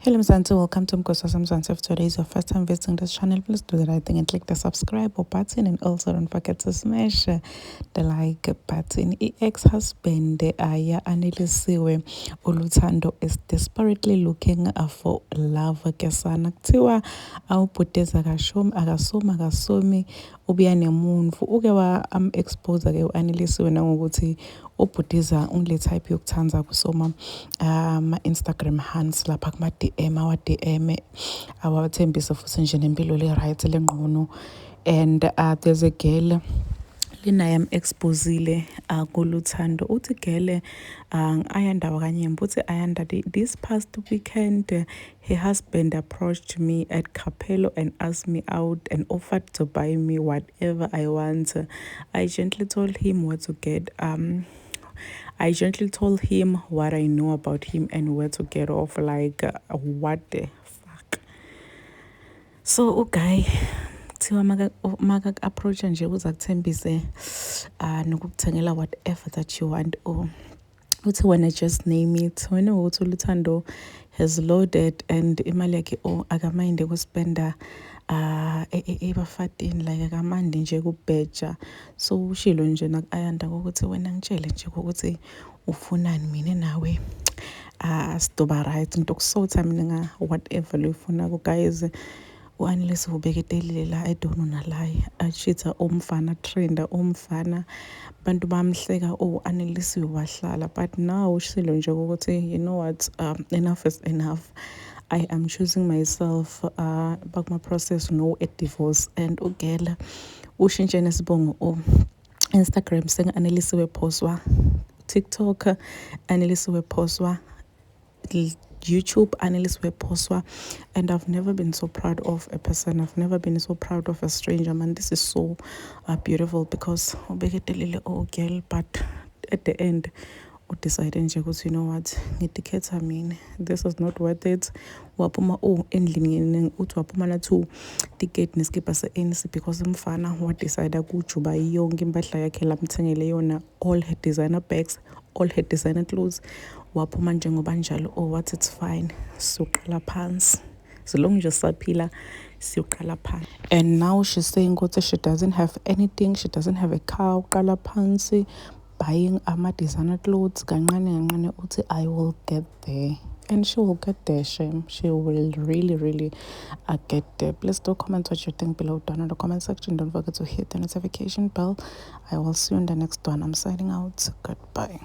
Hello Mzansi, welcome to Mkosa Mzansi. If today is your first time visiting this channel, please do the right thing and click the subscribe button, and also don't forget to smash the like button. Ex-husband aya anelisiwe uLuthando is desperately looking for love ke sana. Kuthiwa awubhuteza akasomi ubuya nemuntu uke expose ke u-Anelisiwe nangokuthi ubhutiza ungile type yokuthanza kusoma Instagram hands lapha kuma DM awa-DM awathembisa futhi nje nempilo le-right lengqono. And there's a girl lina exposile kuLuthando uthi girl ayanda wakanyemba uthi ayanda this past weekend her husband approached me at Capello and asked me out and offered to buy me whatever I want. I gently told him what I know about him and where to get off. Like what the fuck. So guy kuthiwa maka-approach nje uza kuthembise nokukuthengela whatever that you want. Uthi when I just name it, wena ukuthi uLuthando has loaded and imali yakhe akamayinde kuspenda ebafadini like akamandi nje kubheja. So ushilo nje nak-ayanda ukuthi wena ngitshele nje ukuthi ufunani mina nawe sidoba right into kusotha mina whatever loyifuna ku guys. U-Anelisiwe ubeketelile la edonu nalaye achitha umfana trenda umfana abantu bamhleka u-Anelisiwe wahlala, but now ushilo nje ukuthi you know what, enough is enough. I am choosing myself bakuma process no a divorce. And ugela ushintshe nesibongo Instagram senge-Anelisiwe poswa, TikTok Anelisiwe poswa, YouTube Anelisiwe poswa. And I've never been so proud of a person. I've never been so proud of a stranger, man. This is so beautiful because ubeketelile girl, but at the end decide nje ukuthi you know what, ngidikhetha mina, this is not worth it. Waphuma endlini uthi waphuma na-2 ticket neskipa se-ANC because umfana wadecide ukujuba yonke impahla yakhe lamthengele yona, all her designer bags, all her designer clothes. Waphuma njengoba njalo what, it's fine, siyoqala phansi so long nje saphila siyoqala phansi. And now she's saying ukuthi she doesn't have anything, she doesn't have a car, uqala phansi buying ama-designer clothes kancane uthi I will get there. And she will get there, shame. She will really get there. Please do comment what you think below down in the comment section. Don't forget to hit the notification bell. I will see you in the next one. I'm signing out. Goodbye.